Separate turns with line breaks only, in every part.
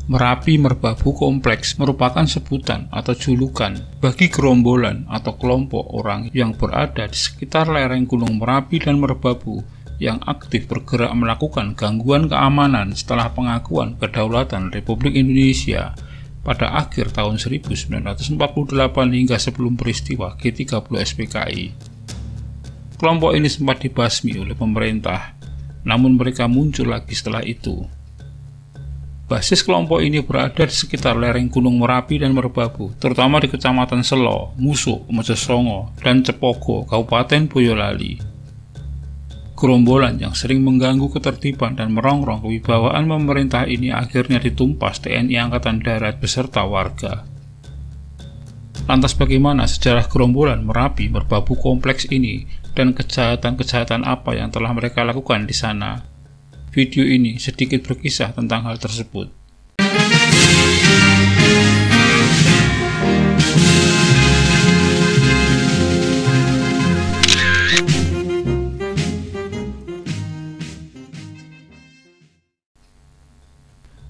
Merapi Merbabu Kompleks merupakan sebutan atau julukan bagi gerombolan atau kelompok orang yang berada di sekitar lereng Gunung Merapi dan Merbabu yang aktif bergerak melakukan gangguan keamanan setelah pengakuan kedaulatan Republik Indonesia pada akhir tahun 1948 hingga sebelum peristiwa G30 SPKI. Kelompok ini sempat dibasmi oleh pemerintah, namun mereka muncul lagi setelah itu. Basis kelompok ini berada di sekitar lereng Gunung Merapi dan Merbabu, terutama di Kecamatan Selo, Musuk, Mojosongo, dan Cepogo, Kabupaten Boyolali. Gerombolan yang sering mengganggu ketertiban dan merongrong kewibawaan pemerintah ini akhirnya ditumpas TNI Angkatan Darat beserta warga. Lantas bagaimana sejarah gerombolan Merapi Merbabu Kompleks ini dan kejahatan-kejahatan apa yang telah mereka lakukan di sana? Video ini sedikit berkisah tentang hal tersebut.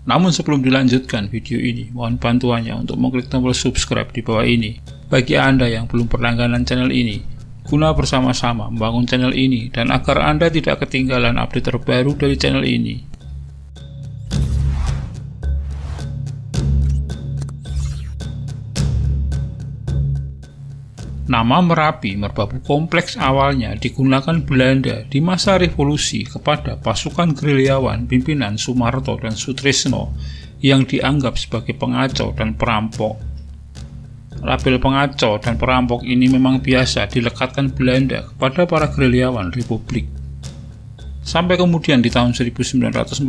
Namun sebelum dilanjutkan video ini, mohon bantuannya untuk mengklik tombol subscribe di bawah ini bagi Anda yang belum berlangganan channel ini, guna bersama-sama membangun channel ini dan agar Anda tidak ketinggalan update terbaru dari channel ini. Nama Merapi Merbabu Kompleks awalnya digunakan Belanda di masa revolusi kepada pasukan gerilyawan pimpinan Sumarto dan Sutrisno yang dianggap sebagai pengacau dan perampok. Label pengacau dan perampok ini memang biasa dilekatkan Belanda kepada para gerilyawan Republik. Sampai kemudian di tahun 1948,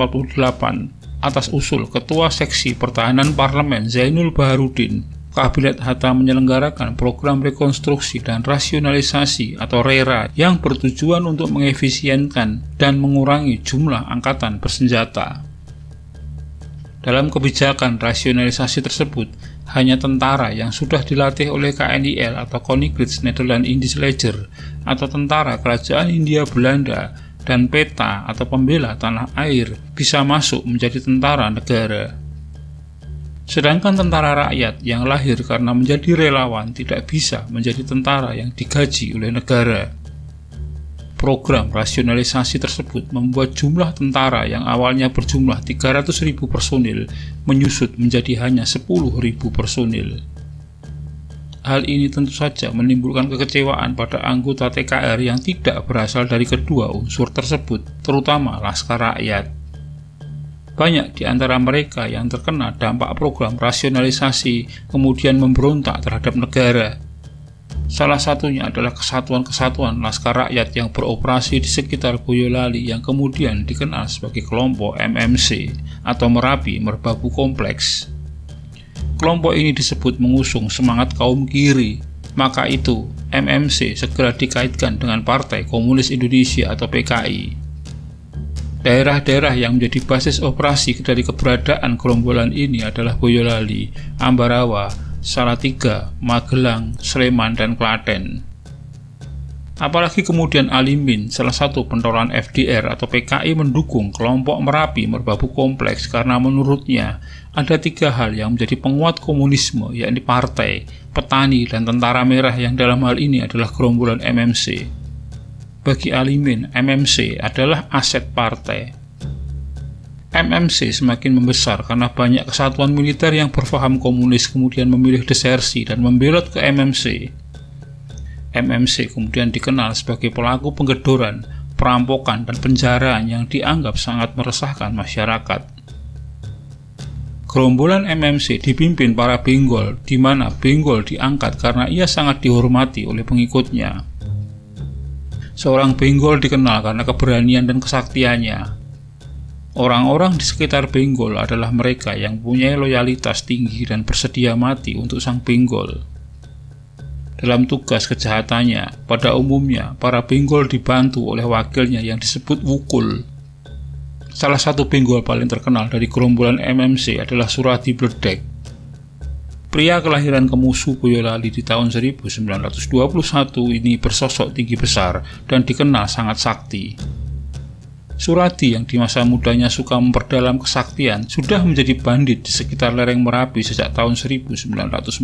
atas usul Ketua Seksi Pertahanan Parlemen Zainul Baharudin, Kabinet Hatta menyelenggarakan program rekonstruksi dan rasionalisasi atau RERA yang bertujuan untuk mengefisienkan dan mengurangi jumlah angkatan bersenjata. Dalam kebijakan rasionalisasi tersebut, hanya tentara yang sudah dilatih oleh KNIL atau Koninklijke Nederland-Indische Leger atau tentara Kerajaan Hindia Belanda dan PETA atau pembela tanah air bisa masuk menjadi tentara negara. Sedangkan tentara rakyat yang lahir karena menjadi relawan tidak bisa menjadi tentara yang digaji oleh negara. Program rasionalisasi tersebut membuat jumlah tentara yang awalnya berjumlah 300.000 personil menyusut menjadi hanya 10.000 personil. Hal ini tentu saja menimbulkan kekecewaan pada anggota TKR yang tidak berasal dari kedua unsur tersebut, terutama Laskar Rakyat. Banyak di antara mereka yang terkena dampak program rasionalisasi kemudian memberontak terhadap negara. Salah satunya adalah kesatuan-kesatuan Laskar Rakyat yang beroperasi di sekitar Boyolali yang kemudian dikenal sebagai kelompok MMC atau Merapi Merbabu Kompleks. Kelompok ini disebut mengusung semangat kaum kiri, maka itu MMC segera dikaitkan dengan Partai Komunis Indonesia atau PKI. Daerah-daerah yang menjadi basis operasi dari keberadaan gerombolan ini adalah Boyolali, Ambarawa, Salatiga, Magelang, Sleman, dan Klaten. Apalagi kemudian Alimin, salah satu pentolan FDR atau PKI, mendukung kelompok Merapi Merbabu Kompleks karena menurutnya ada 3 hal yang menjadi penguat komunisme, yakni partai, petani, dan tentara merah yang dalam hal ini adalah gerombolan MMC. Bagi Alimin, MMC adalah aset partai. MMC semakin membesar karena banyak kesatuan militer yang berpaham komunis kemudian memilih desersi dan membelot ke MMC. MMC kemudian dikenal sebagai pelaku penggedoran, perampokan, dan penjaraan yang dianggap sangat meresahkan masyarakat. Gerombolan MMC dipimpin para benggol, di mana benggol diangkat karena ia sangat dihormati oleh pengikutnya. Seorang benggol dikenal karena keberanian dan kesaktiannya. Orang-orang di sekitar benggol adalah mereka yang punya loyalitas tinggi dan bersedia mati untuk sang benggol. Dalam tugas kejahatannya, pada umumnya para benggol dibantu oleh wakilnya yang disebut wukul. Salah satu benggol paling terkenal dari gerombolan MMC adalah Suradi Bledek. Pria kelahiran Kemusu, Boyolali di tahun 1921 ini bersosok tinggi besar dan dikenal sangat sakti. Suradi yang di masa mudanya suka memperdalam kesaktian sudah menjadi bandit di sekitar lereng Merapi sejak tahun 1949.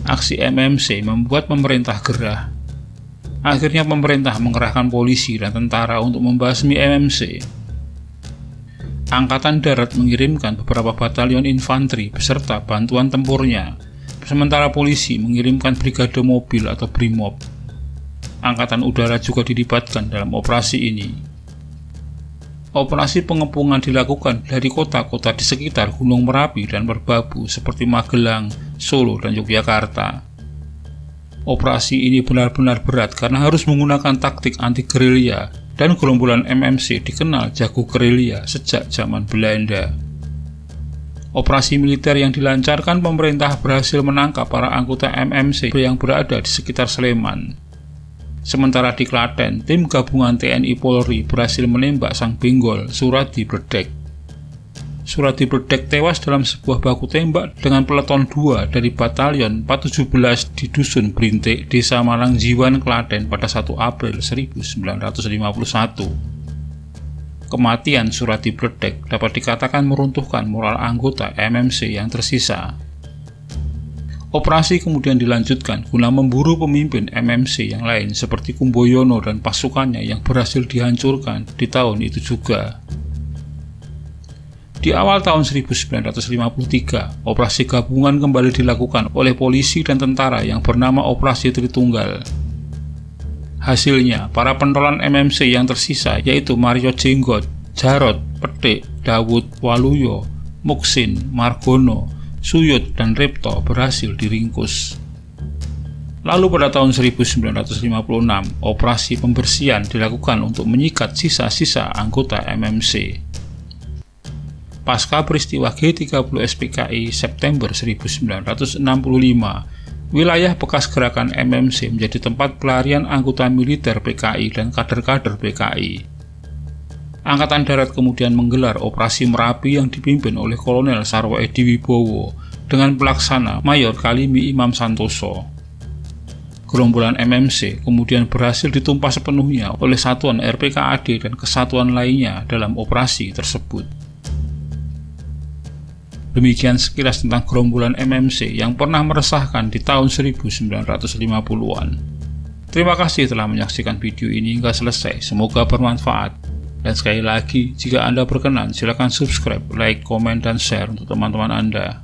Aksi MMC membuat pemerintah gerah. Akhirnya pemerintah mengerahkan polisi dan tentara untuk membasmi MMC. Angkatan Darat mengirimkan beberapa batalion infanteri beserta bantuan tempurnya, sementara polisi mengirimkan brigade mobil atau Brimob. Angkatan Udara juga dilibatkan dalam operasi ini. Operasi pengepungan dilakukan dari kota-kota di sekitar Gunung Merapi dan Merbabu seperti Magelang, Solo, dan Yogyakarta. Operasi ini benar-benar berat karena harus menggunakan taktik anti-gerilya, dan gerombolan MMC dikenal jago gerilya sejak zaman Belanda. Operasi militer yang dilancarkan pemerintah berhasil menangkap para anggota MMC yang berada di sekitar Sleman. Sementara di Klaten, tim gabungan TNI Polri berhasil menembak sang benggol Suradi Bledek. Suradi Bledek tewas dalam sebuah baku tembak dengan peleton 2 dari Batalion 417 di Dusun Brintik, Desa Malangjiwan, Klaten pada 1 April 1951. Kematian Suradi Bledek dapat dikatakan meruntuhkan moral anggota MMC yang tersisa. Operasi kemudian dilanjutkan guna memburu pemimpin MMC yang lain seperti Kumboyono dan pasukannya yang berhasil dihancurkan di tahun itu juga. Di awal tahun 1953, operasi gabungan kembali dilakukan oleh polisi dan tentara yang bernama Operasi Tritunggal. Hasilnya, para pentolan MMC yang tersisa yaitu Mario Jenggot, Jarot, Petik, Dawud, Waluyo, Muksin, Margono, Suyut, dan Repto berhasil diringkus. Lalu pada tahun 1956, operasi pembersihan dilakukan untuk menyikat sisa-sisa anggota MMC. Pasca peristiwa G30 SPKI September 1965, wilayah bekas gerakan MMC menjadi tempat pelarian anggota militer PKI dan kader-kader PKI. Angkatan Darat kemudian menggelar operasi Merapi yang dipimpin oleh Kolonel Sarwo Edi Wibowo dengan pelaksana Mayor Kalimi Imam Santoso. Gerombolan MMC kemudian berhasil ditumpas sepenuhnya oleh satuan RPKAD dan kesatuan lainnya dalam operasi tersebut. Demikian sekilas tentang gerombolan MMC yang pernah meresahkan di tahun 1950-an. Terima kasih telah menyaksikan video ini hingga selesai, semoga bermanfaat. Dan sekali lagi, jika Anda berkenan, silakan subscribe, like, komen, dan share untuk teman-teman Anda.